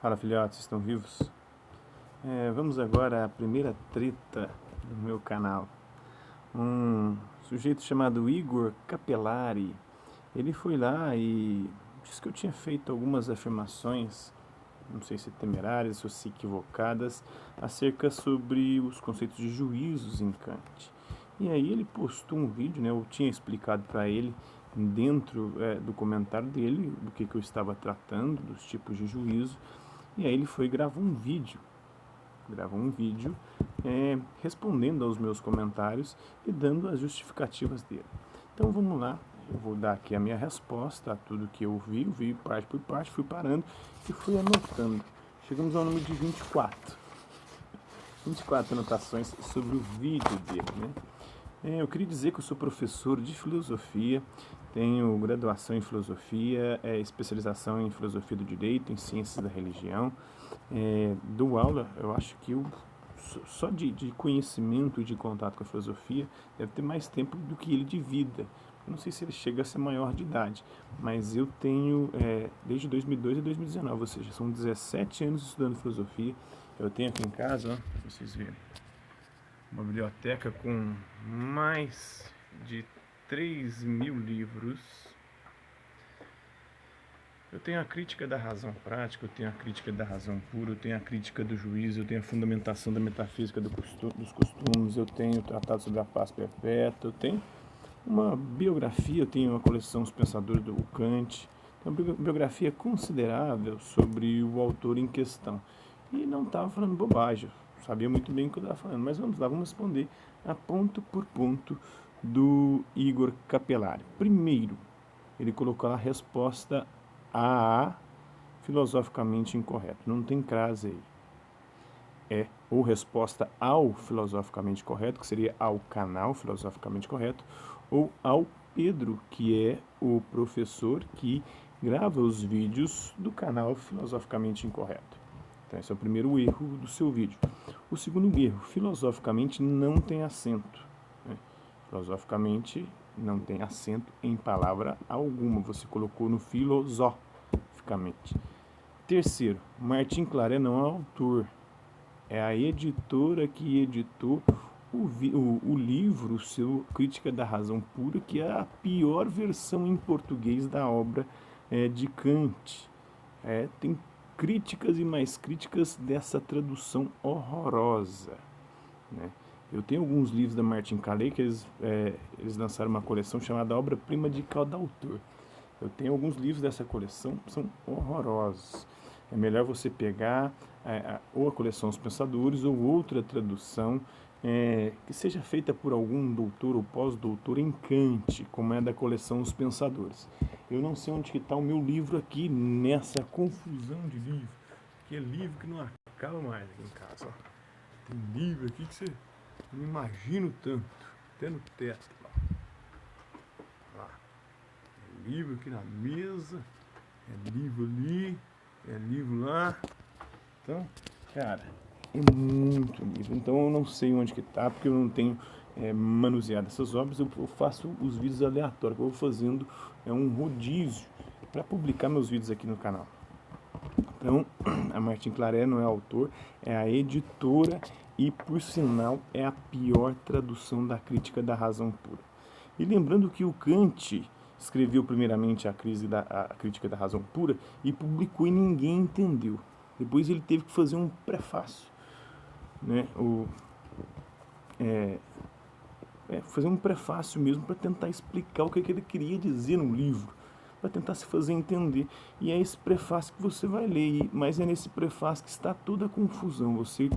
Fala, filhotes, estão vivos? Vamos agora à primeira treta do meu canal. Um sujeito chamado Igor Capellari, ele foi lá e disse que eu tinha feito algumas afirmações, não sei se temerárias ou se equivocadas, acerca sobre os conceitos de juízos em Kant. E aí ele postou um vídeo, né? Eu tinha explicado para ele dentro do comentário dele do que eu estava tratando, dos tipos de juízo. E aí ele foi e gravou um vídeo respondendo aos meus comentários e dando as justificativas dele. Então vamos lá, eu vou dar aqui a minha resposta a tudo que eu vi parte por parte, fui parando e fui anotando. Chegamos ao número de 24 anotações sobre o vídeo dele, né? Eu queria dizer que eu sou professor de filosofia, tenho graduação em filosofia, especialização em filosofia do direito, em ciências da religião. Dou aula, eu acho que eu, só de conhecimento e de contato com a filosofia, deve ter mais tempo do que ele de vida. Eu não sei se ele chega a ser maior de idade, mas eu tenho desde 2002 a 2019, ou seja, são 17 anos estudando filosofia. Eu tenho aqui em casa, ó, pra vocês verem, uma biblioteca com mais de 3.000 livros. Eu tenho a crítica da razão prática, eu tenho a crítica da razão pura, eu tenho a crítica do juízo, eu tenho a fundamentação da metafísica dos costumes, eu tenho o tratado sobre a paz perpétua, eu tenho uma biografia, eu tenho uma coleção Os Pensadores do Kant, uma biografia considerável sobre o autor em questão. E não estava falando bobagem, sabia muito bem o que eu estava falando, mas vamos lá, vamos responder a ponto por ponto do Igor Capellari. Primeiro, ele colocou a resposta A, filosoficamente incorreto. Não tem crase aí. É ou resposta ao filosoficamente correto, que seria ao canal filosoficamente correto, ou ao Pedro, que é o professor que grava os vídeos do canal filosoficamente incorreto. Então esse é o primeiro erro do seu vídeo. O segundo erro, filosoficamente não tem acento, né? Filosoficamente não tem acento em palavra alguma, você colocou no filosoficamente. Terceiro, Martin Claret não é autor, é a editora que editou o livro, seu Crítica da Razão Pura, que é a pior versão em português da obra de Kant. Tem críticas e mais críticas dessa tradução horrorosa, né? Eu tenho alguns livros da Martin Claret que eles lançaram uma coleção chamada Obra-Prima de Cada Autor. Eu tenho alguns livros dessa coleção, são horrorosos. É melhor você pegar ou a coleção Os Pensadores ou outra tradução que seja feita por algum doutor ou pós-doutor em Kant, como é da coleção Os Pensadores. Eu não sei onde está o meu livro aqui nessa confusão de livro, que é livro que não acaba mais aqui em casa. Ó. Tem livro aqui que você não imagina o tanto, até no teto. Lá. É livro aqui na mesa, é livro ali, é livro lá. Então, cara, é muito livro. Então eu não sei onde que tá, porque eu não tenho manuseado essas obras. Eu faço os vídeos aleatórios, eu vou fazendo um rodízio para publicar meus vídeos aqui no canal. Então, a Martin Claret não é autor, é a editora e, por sinal, é a pior tradução da Crítica da Razão Pura. E lembrando que o Kant escreveu primeiramente a Crítica da Razão Pura e publicou e ninguém entendeu. Depois ele teve que fazer um prefácio, né? Fazer um prefácio mesmo para tentar explicar o que ele queria dizer no livro, para tentar se fazer entender. E é esse prefácio que você vai ler, mas é nesse prefácio que está toda a confusão. Você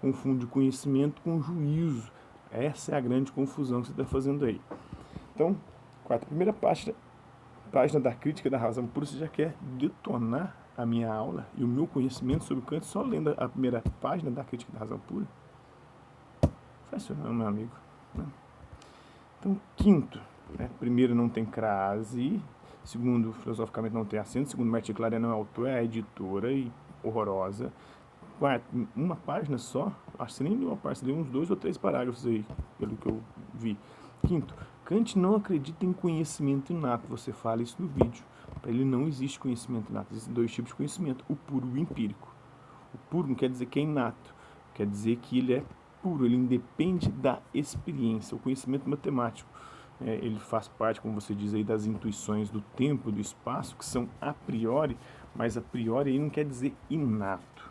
confunde conhecimento com juízo. Essa é a grande confusão que você está fazendo aí. Então, primeira página da Crítica da Razão Pura, você já quer detonar a minha aula e o meu conhecimento sobre Kant só lendo a primeira página da Crítica da Razão Pura? Faz isso não, meu amigo, né? Então, quinto, primeiro, não tem crase. Segundo, filosoficamente não tem acento. Segundo, Martin Claret não é autor, é a editora e horrorosa. Quarto, uma página só, acho que nem uma página, você leu uns 2 ou 3 parágrafos aí, pelo que eu vi. Quinto, Kant não acredita em conhecimento inato, você fala isso no vídeo. Para ele não existe conhecimento inato. Existem dois tipos de conhecimento, o puro e o empírico. O puro não quer dizer que é inato, quer dizer que ele é puro, ele independe da experiência. O conhecimento matemático, ele faz parte, como você diz aí, das intuições do tempo, do espaço, que são a priori, mas a priori aí não quer dizer inato.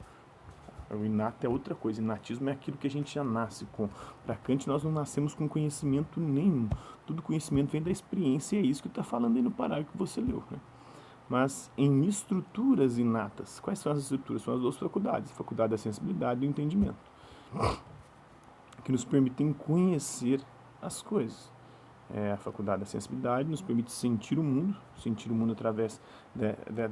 O inato é outra coisa, inatismo é aquilo que a gente já nasce com. Para Kant, nós não nascemos com conhecimento nenhum. Todo conhecimento vem da experiência, e é isso que está falando aí no parágrafo que você leu, né? Mas em estruturas inatas, quais são as estruturas? São as duas faculdades, a faculdade da sensibilidade e do entendimento, que nos permitem conhecer as coisas. A faculdade da sensibilidade nos permite sentir o mundo através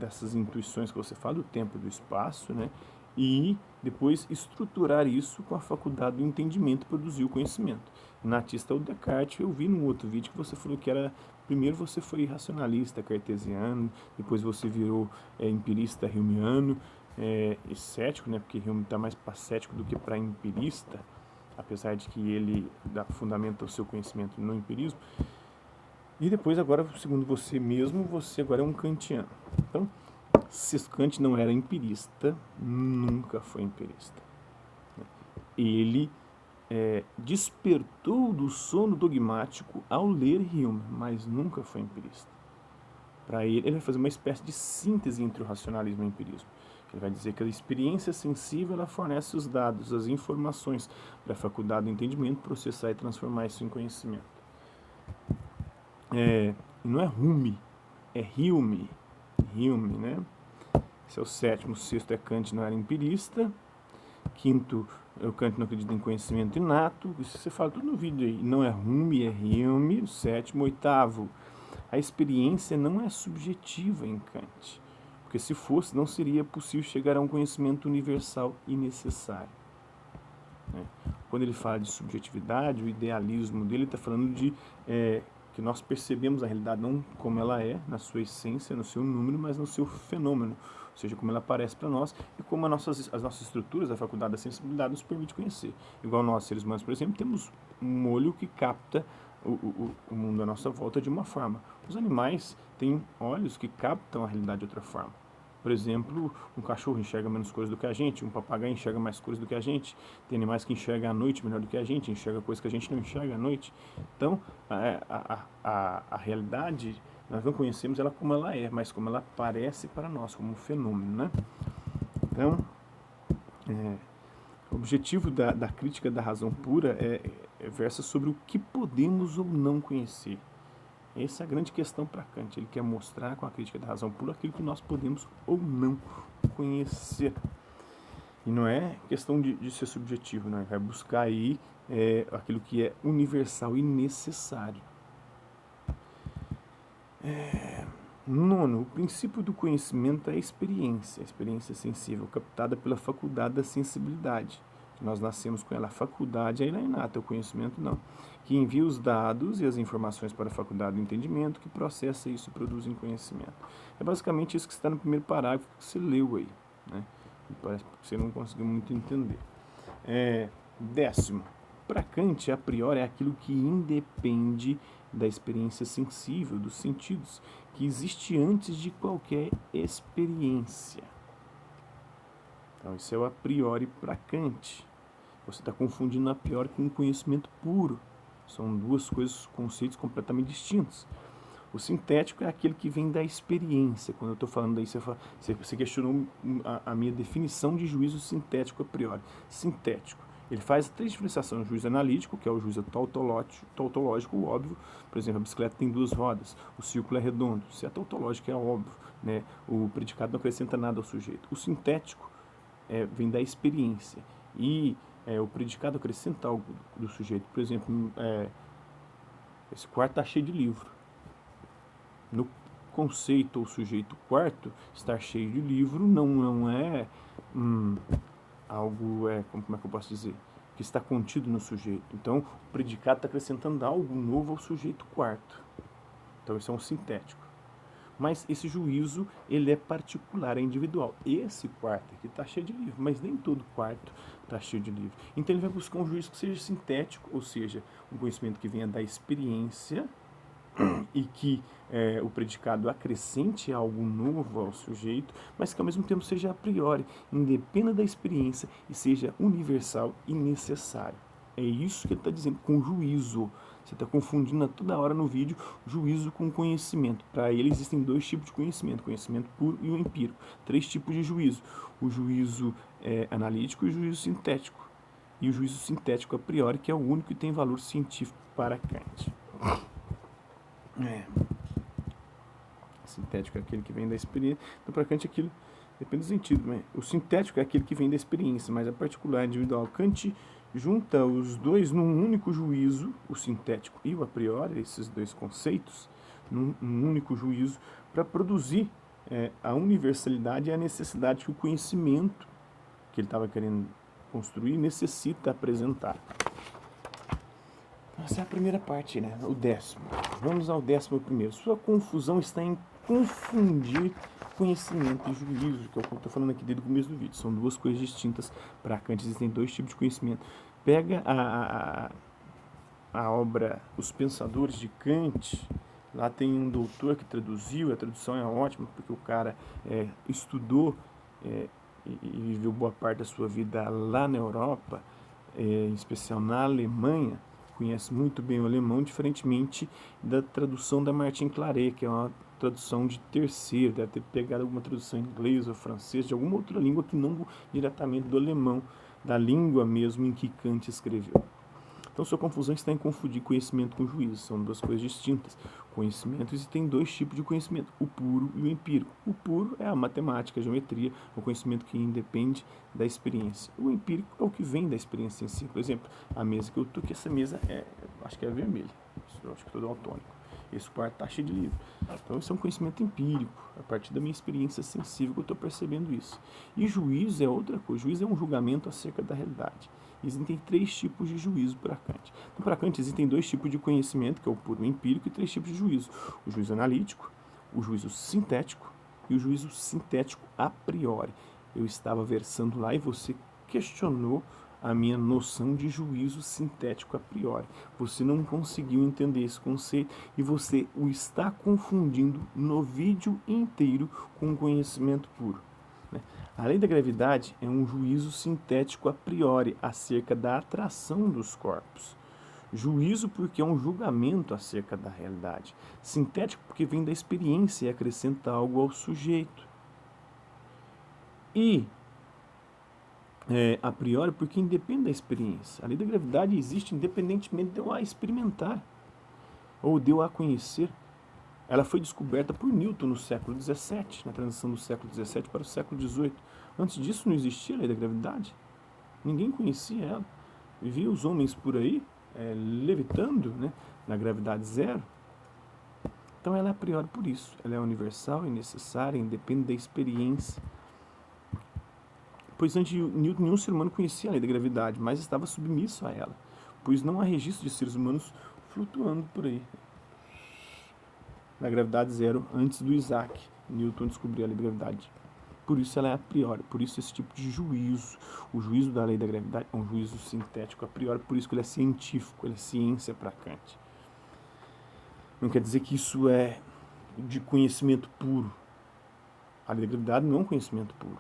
dessas intuições que você fala, do tempo e do espaço, né? E depois estruturar isso com a faculdade do entendimento e produzir o conhecimento. Natista é o Descartes. Eu vi num outro vídeo que você falou que era, primeiro você foi racionalista cartesiano, depois você virou empirista humeano, e cético, né? Porque Hume está mais para cético do que para empirista, apesar de que ele fundamenta o seu conhecimento no empirismo. E depois, agora, segundo você mesmo, você agora é um kantiano. Então, se Kant não era empirista, nunca foi empirista. Ele despertou do sono dogmático ao ler Hume, mas nunca foi empirista. Para ele vai fazer uma espécie de síntese entre o racionalismo e o empirismo. Ele vai dizer que a experiência sensível ela fornece os dados, as informações para a faculdade do entendimento processar e transformar isso em conhecimento. Não é Hume, é Hume. Hume, né? Esse é o sétimo. O sexto é Kant, não era empirista. Quinto, o Kant não acredita em conhecimento inato. Isso você fala tudo no vídeo aí. Não é Hume, é Hume. O sétimo. Oitavo, a experiência não é subjetiva em Kant. Porque se fosse, não seria possível chegar a um conhecimento universal e necessário. Quando ele fala de subjetividade, o idealismo dele está falando de que nós percebemos a realidade não como ela é, na sua essência, no seu número, mas no seu fenômeno, ou seja, como ela aparece para nós e como as nossas estruturas, a faculdade da sensibilidade, nos permite conhecer. Igual nós, seres humanos, por exemplo, temos um olho que capta o mundo à nossa volta de uma forma. Os animais têm olhos que captam a realidade de outra forma. Por exemplo, um cachorro enxerga menos coisas do que a gente, um papagaio enxerga mais coisas do que a gente, tem animais que enxergam à noite melhor do que a gente, enxerga coisas que a gente não enxerga à noite. Então, a realidade, nós não conhecemos ela como ela é, mas como ela aparece para nós, como um fenômeno, né? Então, o objetivo da crítica da razão pura versa sobre o que podemos ou não conhecer. Essa é a grande questão para Kant. Ele quer mostrar com a crítica da razão pura aquilo que nós podemos ou não conhecer. E não é questão de ser subjetivo, não. Ele vai buscar aí aquilo que é universal e necessário. Nono, o princípio do conhecimento é a experiência sensível, captada pela faculdade da sensibilidade. Nós nascemos com ela. A faculdade ela é inata, o conhecimento não. Que envia os dados e as informações para a faculdade do entendimento, que processa isso e produz em conhecimento. É basicamente isso que está no primeiro parágrafo que você leu aí, né? Parece que você não conseguiu muito entender. Décimo, para Kant, a priori é aquilo que independe da experiência sensível, dos sentidos, que existe antes de qualquer experiência. Então, isso é o a priori para Kant. Você está confundindo a priori com um conhecimento puro. São duas coisas, conceitos completamente distintos. O sintético é aquele que vem da experiência. Quando eu estou falando daí, você questionou a minha definição de juízo sintético a priori. Sintético. Ele faz três diferenciações: o juízo analítico, que é o juízo tautológico, o óbvio. Por exemplo, a bicicleta tem duas rodas, o círculo é redondo. Se é tautológico, é óbvio, né? O predicado não acrescenta nada ao sujeito. O sintético vem da experiência. E o predicado acrescenta algo do sujeito. Por exemplo, esse quarto está cheio de livro. No conceito ou sujeito quarto, estar cheio de livro não é algo, como é que eu posso dizer, que está contido no sujeito. Então, o predicado está acrescentando algo novo ao sujeito quarto. Então, isso é um sintético. Mas esse juízo, ele é particular, é individual. Esse quarto aqui está cheio de livro, mas nem todo quarto está cheio de livro. Então, ele vai buscar um juízo que seja sintético, ou seja, um conhecimento que venha da experiência, e que o predicado acrescente algo novo ao sujeito, mas que ao mesmo tempo seja a priori, independa da experiência e seja universal e necessário. É isso que ele está dizendo com juízo. Você está confundindo toda hora no vídeo juízo com conhecimento. Para ele existem dois tipos de conhecimento: conhecimento puro e o empírico. 3 tipos de juízo: o juízo analítico e o juízo sintético. E o juízo sintético a priori, que é o único que tem valor científico para Kant. Sintético é aquele que vem da experiência. Então, para Kant, aquilo depende do sentido. Né? O sintético é aquele que vem da experiência, mas a particular, individual. Kant junta os dois num único juízo, o sintético e o a priori, esses dois conceitos, num único juízo, para produzir a universalidade e a necessidade que o conhecimento que ele estava querendo construir necessita apresentar. Essa é a primeira parte, né? O 10º. Vamos ao 11º. Sua confusão está em confundir conhecimento e juízo, que é o que eu estou falando aqui desde o começo do vídeo. São duas coisas distintas. Para Kant existem 2 tipos de conhecimento. Pega a obra Os Pensadores de Kant. Lá tem um doutor que traduziu, a tradução é ótima, porque o cara estudou e viveu boa parte da sua vida lá na Europa, em especial na Alemanha. Conhece muito bem o alemão, diferentemente da tradução da Martin Claret, que é uma tradução de terceiro, deve ter pegado alguma tradução em inglês ou francês, de alguma outra língua que não diretamente do alemão, da língua mesmo em que Kant escreveu. Então, sua confusão está em confundir conhecimento com juízo. São duas coisas distintas. Conhecimento, existem 2 tipos de conhecimento, o puro e o empírico. O puro é a matemática, a geometria, o conhecimento que independe da experiência. O empírico é o que vem da experiência em si. Por exemplo, a mesa que eu estou, que essa mesa acho que é vermelha. Eu acho que estou daltônico. Esse quarto está cheio de livro. Então, isso é um conhecimento empírico, a partir da minha experiência sensível que eu estou percebendo isso. E juízo é outra coisa. Juízo é um julgamento acerca da realidade. Existem 3 tipos de juízo para Kant. Então, para Kant, existem 2 tipos de conhecimento, que é o puro e o empírico, e 3 tipos de juízo. O juízo analítico, o juízo sintético e o juízo sintético a priori. Eu estava versando lá e você questionou a minha noção de juízo sintético a priori. Você não conseguiu entender esse conceito e você o está confundindo no vídeo inteiro com conhecimento puro. A lei da gravidade é um juízo sintético a priori acerca da atração dos corpos. Juízo porque é um julgamento acerca da realidade. Sintético porque vem da experiência e acrescenta algo ao sujeito. E a priori porque independe da experiência. A lei da gravidade existe independentemente de eu a experimentar ou de eu a conhecer. Ela foi descoberta por Newton no século XVII, na transição do século XVII para o século XVIII. Antes disso não existia a lei da gravidade. Ninguém conhecia ela. Vivia os homens por aí, levitando, né, na gravidade zero. Então ela é a priori por isso. Ela é universal e necessária, independe da experiência. Pois antes de Newton, nenhum ser humano conhecia a lei da gravidade, mas estava submisso a ela, pois não há registro de seres humanos flutuando por aí. Na gravidade zero, antes do Isaac, Newton descobriu a lei da gravidade. Por isso ela é a priori, por isso esse tipo de juízo. O juízo da lei da gravidade é um juízo sintético a priori, por isso que ele é científico, ele é ciência para Kant. Não quer dizer que isso é de conhecimento puro. A lei da gravidade não é um conhecimento puro.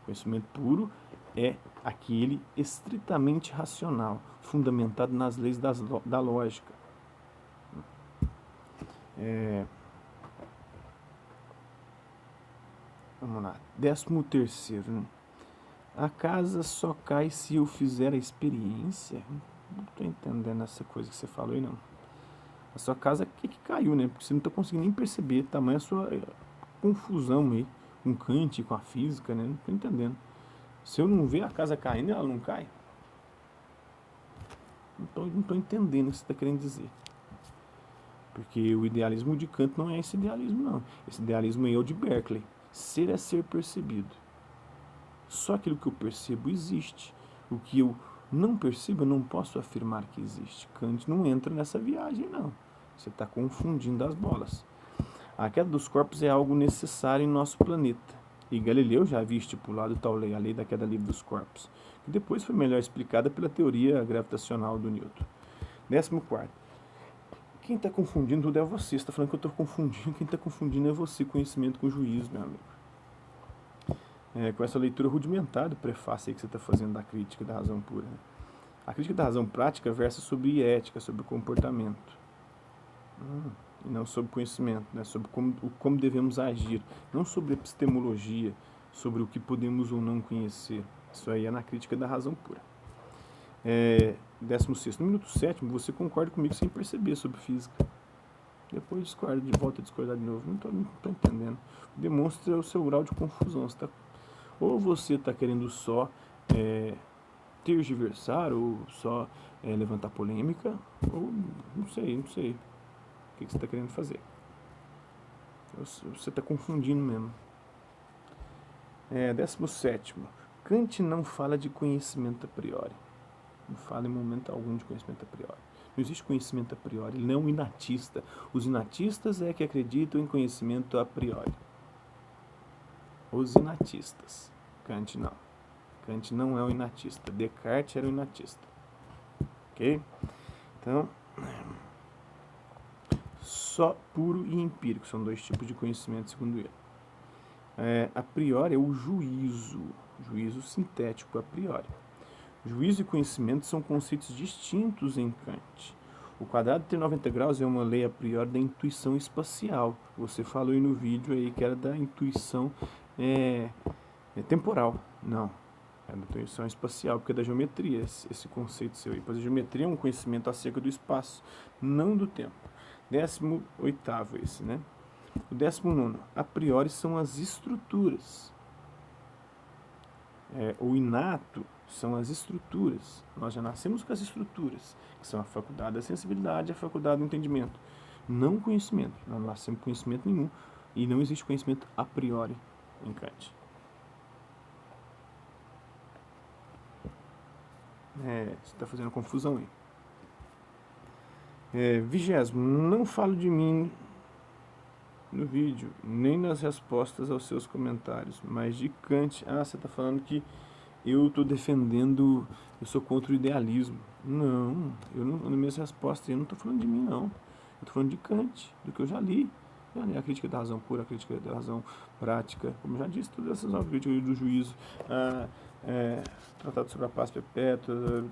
O conhecimento puro é aquele estritamente racional, fundamentado nas leis da lógica. Vamos lá. 13º. A casa só cai se eu fizer a experiência. Não estou entendendo essa coisa que você falou aí, não. A sua casa que caiu, né? Porque você não está conseguindo nem perceber tamanho a sua confusão aí com Kant, com a física, né? Não estou entendendo. Se eu não ver a casa caindo, ela não cai. Não estou entendendo o que você está querendo dizer. Porque o idealismo de Kant não é esse idealismo, não. Esse idealismo aí é o de Berkeley. Ser é ser percebido. Só aquilo que eu percebo existe. O que eu não percebo, eu não posso afirmar que existe. Kant não entra nessa viagem, não. Você está confundindo as bolas. A queda dos corpos é algo necessário em nosso planeta. E Galileu já havia estipulado tal lei, a lei da queda livre dos corpos, que depois foi melhor explicada pela teoria gravitacional do Newton. 14º. Quem está confundindo tudo é você. Você está falando que eu estou confundindo. Quem está confundindo é você, conhecimento com juízo, meu amigo. Com essa leitura rudimentar do prefácio aí que você está fazendo da crítica da razão pura. Né? A crítica da razão prática versa sobre ética, sobre comportamento. E não sobre conhecimento, né? Sobre como devemos agir. Não sobre epistemologia, sobre o que podemos ou não conhecer. Isso aí é na crítica da razão pura. 16º. No minuto 7º, você concorda comigo sem perceber sobre física. Depois discorda, de volta a discordar de novo. Não estou entendendo. Demonstra o seu grau de confusão. Ou você está querendo só tergiversar, ou só levantar polêmica, ou não sei. O que você está querendo fazer? Você está confundindo mesmo. 17º. Kant não fala de conhecimento a priori. Não fala em momento algum de conhecimento a priori. Não existe conhecimento a priori. Ele não é um inatista. Os inatistas é que acreditam em conhecimento a priori. Os inatistas. Kant não. Kant não é um inatista. Descartes era um inatista. Ok? Então, só puro e empírico. São dois tipos de conhecimento, segundo ele. A priori é o juízo. Juízo sintético a priori. Juízo e conhecimento são conceitos distintos em Kant. O quadrado de 90 graus é uma lei a priori da intuição espacial. Você falou aí no vídeo aí que era da intuição temporal. Não, é da intuição espacial, porque é da geometria esse conceito seu aí. Pois a geometria é um conhecimento acerca do espaço, não do tempo. 18º esse, né? O 19º, a priori são as estruturas. O inato são as estruturas. Nós já nascemos com as estruturas, que são a faculdade da sensibilidade e a faculdade do entendimento. Não conhecimento. Nós não nascemos com conhecimento nenhum. E não existe conhecimento a priori em Kant. Você está fazendo confusão aí. 20º, não falo de mim no vídeo, nem nas respostas aos seus comentários, mas de Kant. Você está falando que eu estou defendendo, eu sou contra o idealismo. Não, nas minhas respostas eu não estou falando de mim, não. Eu estou falando de Kant, do que eu já li. A crítica da razão pura, a crítica da razão prática, como eu já disse, todas essas obras, crítica do juízo, Tratado sobre a Paz Perpétua, o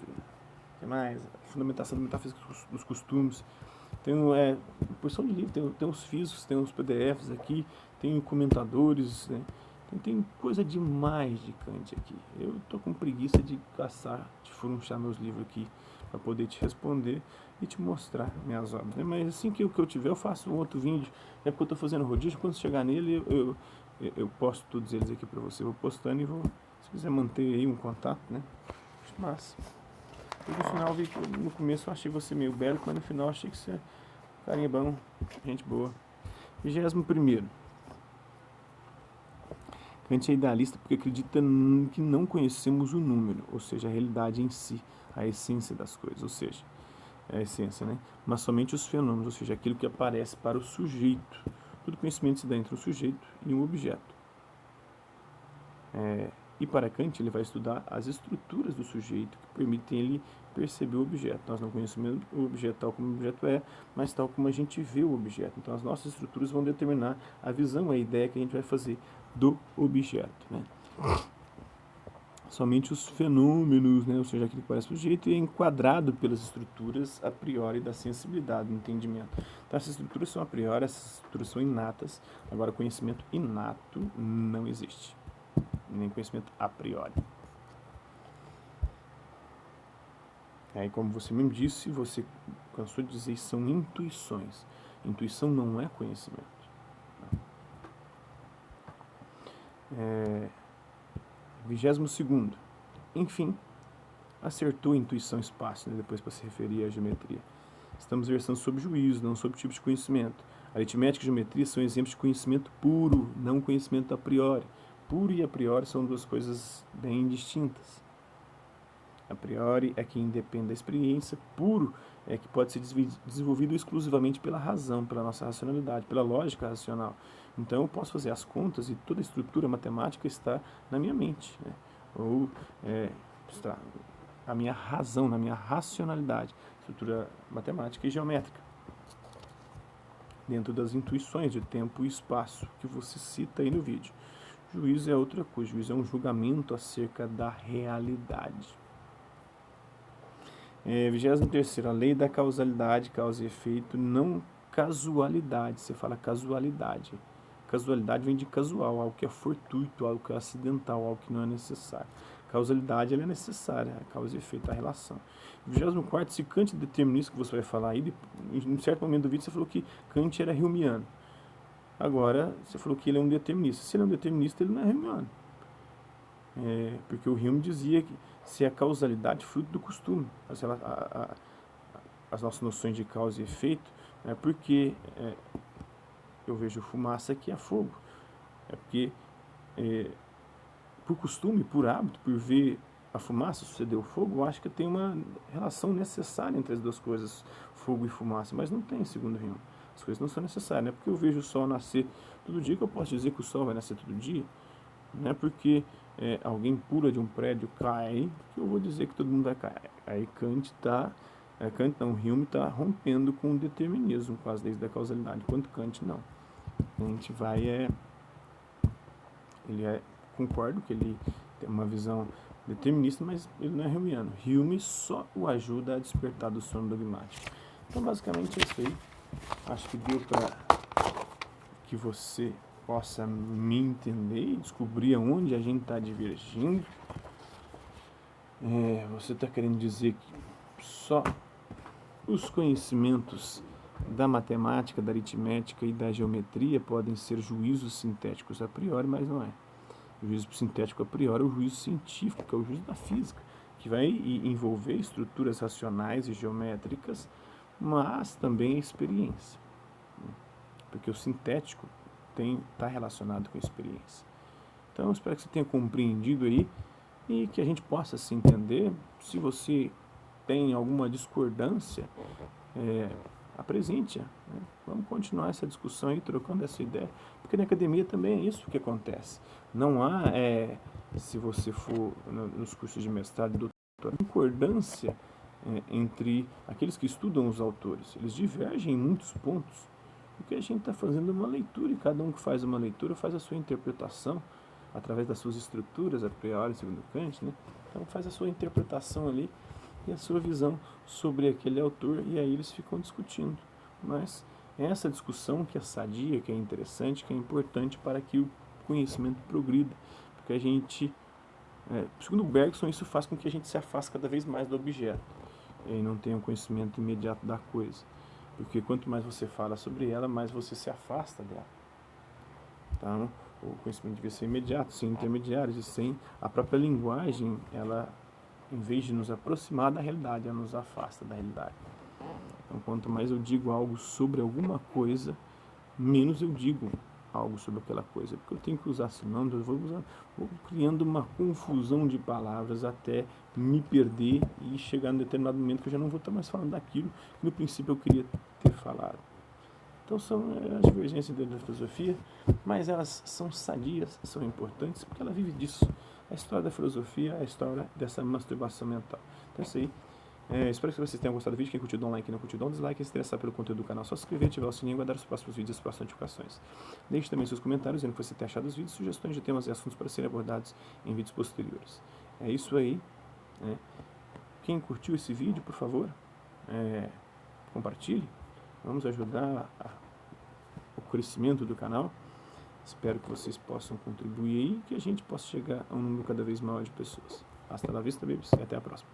que mais? Fundamentação da metafísica dos costumes. Tem porção de livro, tem os físicos, tem os PDFs aqui, tem comentadores, né? Tem coisa demais de Kant aqui. Eu tô com preguiça de caçar, de furunchar meus livros aqui para poder te responder e te mostrar minhas obras, né? Mas assim que eu tiver, eu faço um outro vídeo. É porque eu tô fazendo rodízio. Quando chegar nele, eu posto todos eles aqui para você. Vou postando e se quiser manter aí um contato, né? Acho massa. E no final, vi que no começo eu achei você meio bélico, mas no final eu achei que você é carinha bom, gente boa. 21º. Kant é idealista porque acredita que não conhecemos o número, ou seja, a realidade em si, a essência das coisas, ou seja, a essência, né? Mas somente os fenômenos, ou seja, aquilo que aparece para o sujeito. Todo conhecimento se dá entre um sujeito e um objeto. E para Kant, ele vai estudar as estruturas do sujeito que permitem ele perceber o objeto. Nós não conhecemos o objeto tal como o objeto é, mas tal como a gente vê o objeto. Então, as nossas estruturas vão determinar a visão, a ideia que a gente vai fazer do objeto, né? Somente os fenômenos, né? Ou seja, aquilo que parece o sujeito, é enquadrado pelas estruturas a priori da sensibilidade, do entendimento. Então, essas estruturas são a priori, essas estruturas são inatas. Agora, conhecimento inato não existe. Nem conhecimento a priori. Aí, como você mesmo disse, você cansou de dizer, são intuições. Intuição não é conhecimento. 22º. Enfim, acertou a intuição espaço, né, depois para se referir à geometria. Estamos versando sobre juízo, não sobre tipo de conhecimento. Aritmética e geometria são exemplos de conhecimento puro, não conhecimento a priori. Puro e a priori são duas coisas bem distintas. A priori é que independe da experiência, puro é que pode ser desenvolvido exclusivamente pela razão, pela nossa racionalidade, pela lógica racional. Então eu posso fazer as contas e toda a estrutura matemática está na minha mente, né? Ou está a minha razão, na minha racionalidade, estrutura matemática e geométrica. dentro das intuições de tempo e espaço que você cita aí no vídeo. Juízo é outra coisa, juízo é um julgamento acerca da realidade. 23ª, a lei da causalidade, causa e efeito, não casualidade. Você fala casualidade. Casualidade vem de casual, algo que é fortuito, algo que é acidental, algo que não é necessário. Causalidade ela é necessária, a causa e efeito, a relação. 24º, esse Kant determinista que você vai falar aí, em um certo momento do vídeo você falou que Kant era humeano. Agora, você falou que ele é um determinista. Se ele é um determinista, ele não é humeano. Porque o Hume dizia que se a causalidade fruto do costume, as nossas noções de causa e efeito, porque eu vejo fumaça que é fogo, porque por costume, por hábito, por ver a fumaça suceder o fogo, eu acho que tem uma relação necessária entre as duas coisas, fogo e fumaça, mas não tem, segundo Hume. As coisas não são necessárias, não é porque eu vejo o sol nascer todo dia que eu posso dizer que o sol vai nascer todo dia. Não é porque alguém pula de um prédio, cai, que eu vou dizer que todo mundo vai cair. Aí Hume está rompendo com o determinismo, com as leis da causalidade, enquanto Kant não. Kant concordo que ele tem uma visão determinista, mas ele não é humeano. Hume só o ajuda a despertar do sono dogmático. Então, basicamente, é isso aí. Acho que deu para que você possa me entender e descobrir aonde a gente está divergindo. Você está querendo dizer que só os conhecimentos da matemática, da aritmética e da geometria podem ser juízos sintéticos a priori, mas não é. O juízo sintético a priori é o juízo científico, que é o juízo da física, que vai envolver estruturas racionais e geométricas, mas também a experiência. Porque o sintético está relacionado com a experiência. Então, eu espero que você tenha compreendido aí e que a gente possa se entender. Se você tem alguma discordância, apresente-a. Vamos continuar essa discussão aí, trocando essa ideia, porque na academia também é isso que acontece. Não há, se você for nos cursos de mestrado e doutorado, concordância entre aqueles que estudam os autores. Eles divergem em muitos pontos, porque a gente está fazendo uma leitura, e cada um que faz uma leitura faz a sua interpretação, através das suas estruturas, a priori, segundo Kant, né? Então faz a sua interpretação ali, e a sua visão sobre aquele autor, e aí eles ficam discutindo. Mas é essa discussão que é sadia, que é interessante, que é importante para que o conhecimento progrida, porque a gente, segundo Bergson, isso faz com que a gente se afaste cada vez mais do objeto, e não tenha um conhecimento imediato da coisa, porque quanto mais você fala sobre ela, mais você se afasta dela. Então, o conhecimento devia ser imediato, sem intermediários, e sem a própria linguagem, ela, em vez de nos aproximar da realidade, ela nos afasta da realidade. Então, quanto mais eu digo algo sobre alguma coisa, menos eu digo algo sobre aquela coisa, porque eu tenho que usar sinônimos, eu vou criando uma confusão de palavras até me perder e chegar num determinado momento que eu já não vou estar mais falando daquilo que no princípio eu queria ter falado. Então são as divergências dentro da filosofia, mas elas são sadias, são importantes, porque ela vive disso. A história da filosofia é a história dessa masturbação mental. Então é isso aí. Espero que vocês tenham gostado do vídeo. Quem curtiu, dá um like. Quem não curtiu, dá um dislike. Quem se interessar pelo conteúdo do canal, só se inscrever, ativar o sininho e aguardar os próximos vídeos e as próximas notificações. Deixe também seus comentários, dizendo o que você tem achado dos vídeos, sugestões de temas e assuntos para serem abordados em vídeos posteriores. É isso aí. Quem curtiu esse vídeo, por favor, compartilhe. Vamos ajudar o crescimento do canal. Espero que vocês possam contribuir aí e que a gente possa chegar a um número cada vez maior de pessoas. Hasta la vista, babies, e até a próxima.